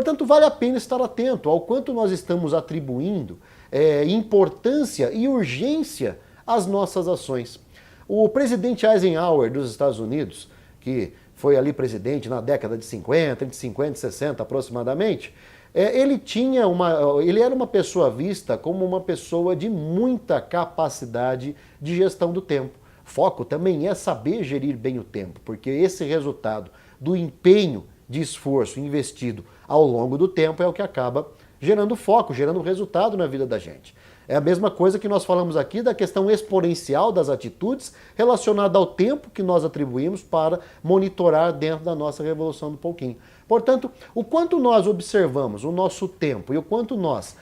Portanto, vale a pena estar atento ao quanto nós estamos atribuindo importância e urgência às nossas ações. O presidente Eisenhower dos Estados Unidos, que foi ali presidente na década de 50, entre 50 e 60 aproximadamente, ele era uma pessoa vista como uma pessoa de muita capacidade de gestão do tempo. Foco também é saber gerir bem o tempo, porque esse resultado do empenho de esforço investido ao longo do tempo é o que acaba gerando foco, gerando resultado na vida da gente. É a mesma coisa que nós falamos aqui da questão exponencial das atitudes relacionada ao tempo que nós atribuímos para monitorar dentro da nossa revolução do pouquinho. Portanto, o quanto nós observamos o nosso tempo e o quanto nós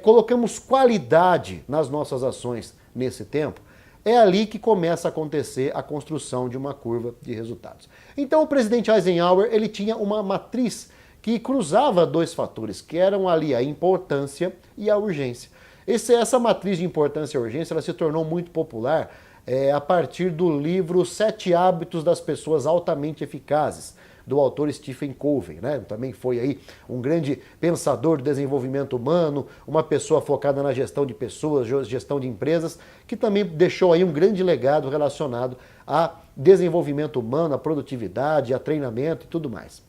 colocamos qualidade nas nossas ações nesse tempo, é ali que começa a acontecer a construção de uma curva de resultados. Então o presidente Eisenhower ele tinha uma matriz que cruzava dois fatores, que eram ali a importância e a urgência. Essa matriz de importância e urgência ela se tornou muito popular a partir do livro 7 Hábitos das Pessoas Altamente Eficazes, do autor Stephen Covey, né? Também foi aí um grande pensador do desenvolvimento humano, uma pessoa focada na gestão de pessoas, gestão de empresas, que também deixou aí um grande legado relacionado a desenvolvimento humano, a produtividade, a treinamento e tudo mais.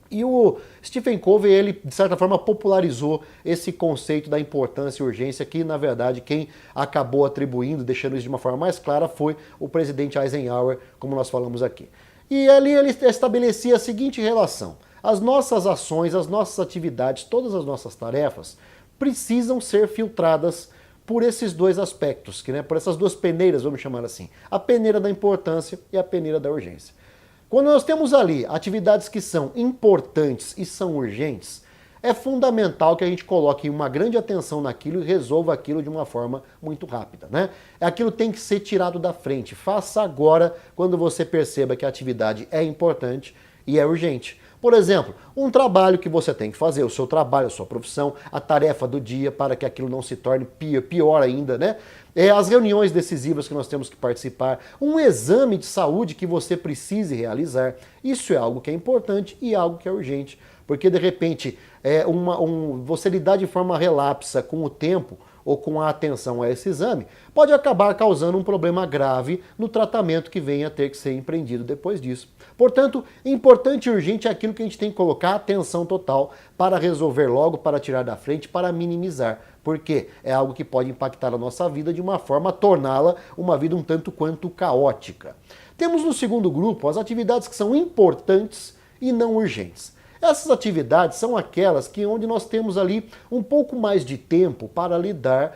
E o Stephen Covey, ele, de certa forma, popularizou esse conceito da importância e urgência que, na verdade, quem acabou atribuindo, deixando isso de uma forma mais clara, foi o presidente Eisenhower, como nós falamos aqui. E ali ele estabelecia a seguinte relação: as nossas ações, as nossas atividades, todas as nossas tarefas precisam ser filtradas por esses dois aspectos, por essas duas peneiras, vamos chamar assim, a peneira da importância e a peneira da urgência. Quando nós temos ali atividades que são importantes e são urgentes, é fundamental que a gente coloque uma grande atenção naquilo e resolva aquilo de uma forma muito rápida, né? Aquilo tem que ser tirado da frente. Faça agora quando você perceba que a atividade é importante e é urgente. Por exemplo, um trabalho que você tem que fazer, o seu trabalho, a sua profissão, a tarefa do dia para que aquilo não se torne pior ainda, né? As reuniões decisivas que nós temos que participar, um exame de saúde que você precise realizar, isso é algo que é importante e algo que é urgente. Porque, de repente, você lidar de forma relapsa com o tempo ou com a atenção a esse exame, pode acabar causando um problema grave no tratamento que venha a ter que ser empreendido depois disso. Portanto, importante e urgente é aquilo que a gente tem que colocar atenção total para resolver logo, para tirar da frente, para minimizar. Porque é algo que pode impactar a nossa vida de uma forma a torná-la uma vida um tanto quanto caótica. Temos no segundo grupo as atividades que são importantes e não urgentes. Essas atividades são aquelas onde nós temos ali um pouco mais de tempo para lidar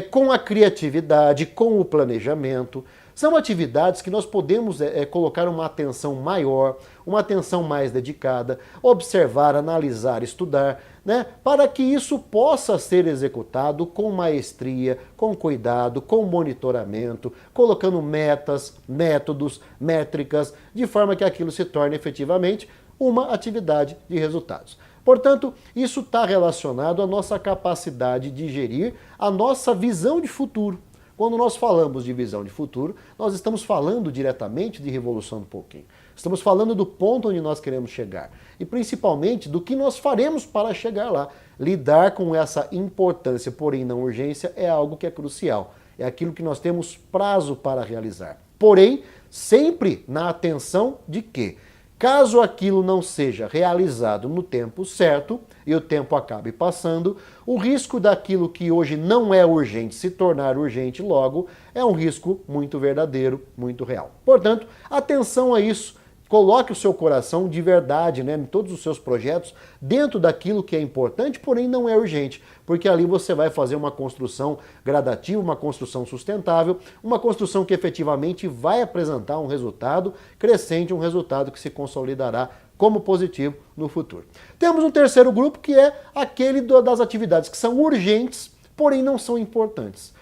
com a criatividade, com o planejamento. São atividades que nós podemos colocar uma atenção maior, uma atenção mais dedicada, observar, analisar, estudar, né, para que isso possa ser executado com maestria, com cuidado, com monitoramento, colocando metas, métodos, métricas, de forma que aquilo se torne efetivamente uma atividade de resultados. Portanto, isso está relacionado à nossa capacidade de gerir a nossa visão de futuro. Quando nós falamos de visão de futuro, nós estamos falando diretamente de revolução do pouquinho. Estamos falando do ponto onde nós queremos chegar. E principalmente do que nós faremos para chegar lá. Lidar com essa importância, porém não urgência, é algo que é crucial. É aquilo que nós temos prazo para realizar. Porém, sempre na atenção de que, caso aquilo não seja realizado no tempo certo e o tempo acabe passando, o risco daquilo que hoje não é urgente se tornar urgente logo é um risco muito verdadeiro, muito real. Portanto, atenção a isso. Coloque o seu coração de verdade, né, em todos os seus projetos dentro daquilo que é importante, porém não é urgente, porque ali você vai fazer uma construção gradativa, uma construção sustentável, uma construção que efetivamente vai apresentar um resultado crescente, um resultado que se consolidará como positivo no futuro. Temos um terceiro grupo que é aquele das atividades que são urgentes, porém não são importantes.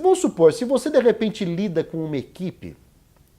Vamos supor, se você de repente lida com uma equipe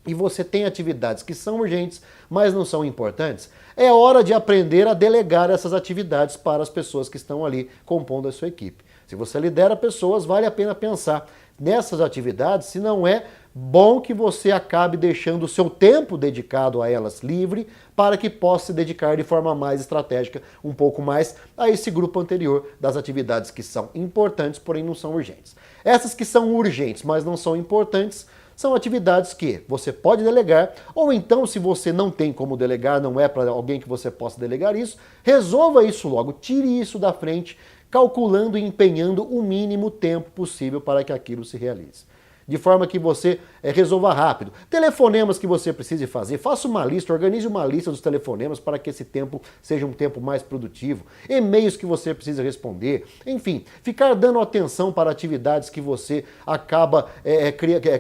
e você tem atividades que são urgentes, mas não são importantes, é hora de aprender a delegar essas atividades para as pessoas que estão ali compondo a sua equipe. Se você lidera pessoas, vale a pena pensar nessas atividades, se não é bom que você acabe deixando o seu tempo dedicado a elas livre para que possa se dedicar de forma mais estratégica, um pouco mais a esse grupo anterior das atividades que são importantes, porém não são urgentes. Essas que são urgentes, mas não são importantes, são atividades que você pode delegar, ou então, se você não tem como delegar, não é para alguém que você possa delegar isso, resolva isso logo, tire isso da frente, calculando e empenhando o mínimo tempo possível para que aquilo se realize. De forma que você resolva rápido. Telefonemas que você precise fazer, faça uma lista, organize uma lista dos telefonemas para que esse tempo seja um tempo mais produtivo. E-mails que você precisa responder. Enfim, ficar dando atenção para atividades que você acaba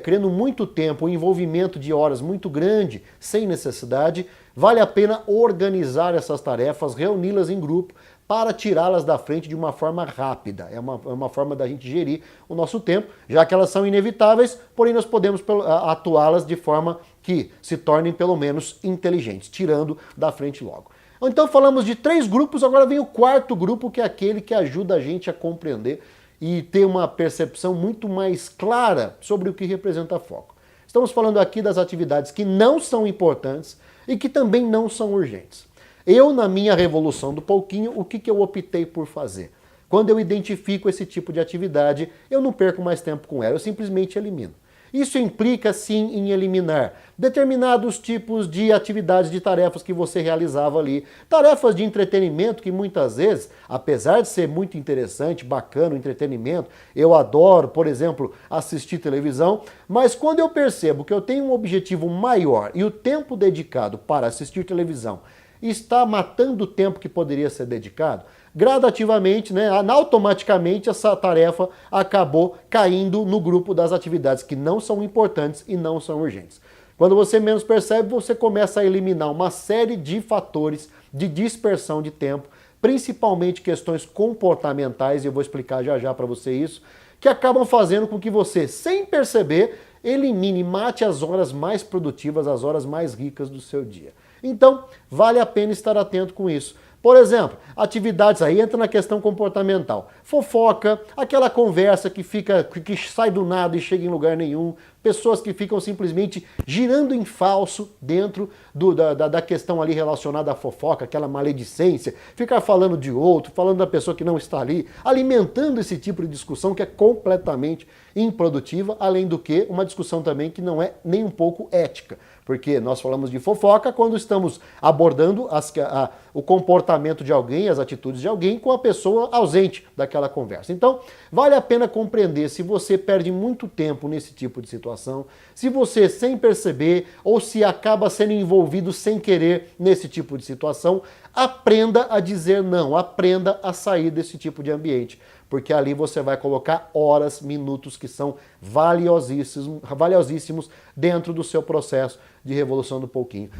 criando muito tempo, um envolvimento de horas muito grande, sem necessidade. Vale a pena organizar essas tarefas, reuni-las em grupo, para tirá-las da frente de uma forma rápida. É uma forma da gente gerir o nosso tempo, já que elas são inevitáveis, porém nós podemos atuá-las de forma que se tornem pelo menos inteligentes, tirando da frente logo. Então falamos de 3 grupos, agora vem o 4º grupo, que é aquele que ajuda a gente a compreender e ter uma percepção muito mais clara sobre o que representa foco. Estamos falando aqui das atividades que não são importantes e que também não são urgentes. Eu, na minha revolução do pouquinho, o que eu optei por fazer? Quando eu identifico esse tipo de atividade, eu não perco mais tempo com ela, eu simplesmente elimino. Isso implica, sim, em eliminar determinados tipos de atividades, de tarefas que você realizava ali. Tarefas de entretenimento que muitas vezes, apesar de ser muito interessante, bacana o entretenimento, eu adoro, por exemplo, assistir televisão, mas quando eu percebo que eu tenho um objetivo maior e o tempo dedicado para assistir televisão está matando o tempo que poderia ser dedicado, gradativamente, automaticamente essa tarefa acabou caindo no grupo das atividades que não são importantes e não são urgentes. Quando você menos percebe, você começa a eliminar uma série de fatores de dispersão de tempo, principalmente questões comportamentais, e eu vou explicar já já para você isso, que acabam fazendo com que você, sem perceber, elimine, mate as horas mais produtivas, as horas mais ricas do seu dia. Então, vale a pena estar atento com isso. Por exemplo, atividades aí, entra na questão comportamental. Fofoca, aquela conversa que sai do nada e chega em lugar nenhum, pessoas que ficam simplesmente girando em falso dentro da questão ali relacionada à fofoca, aquela maledicência, ficar falando de outro, falando da pessoa que não está ali, alimentando esse tipo de discussão que é completamente improdutiva, além do que uma discussão também que não é nem um pouco ética. Porque nós falamos de fofoca quando estamos abordando o comportamento de alguém, as atitudes de alguém com a pessoa ausente daquela conversa. Então, vale a pena compreender se você perde muito tempo nesse tipo de situação, se você, sem perceber, ou se acaba sendo envolvido sem querer nesse tipo de situação, aprenda a dizer não, aprenda a sair desse tipo de ambiente. Porque ali você vai colocar horas, minutos que são valiosíssimos dentro do seu processo de revolução do pouquinho.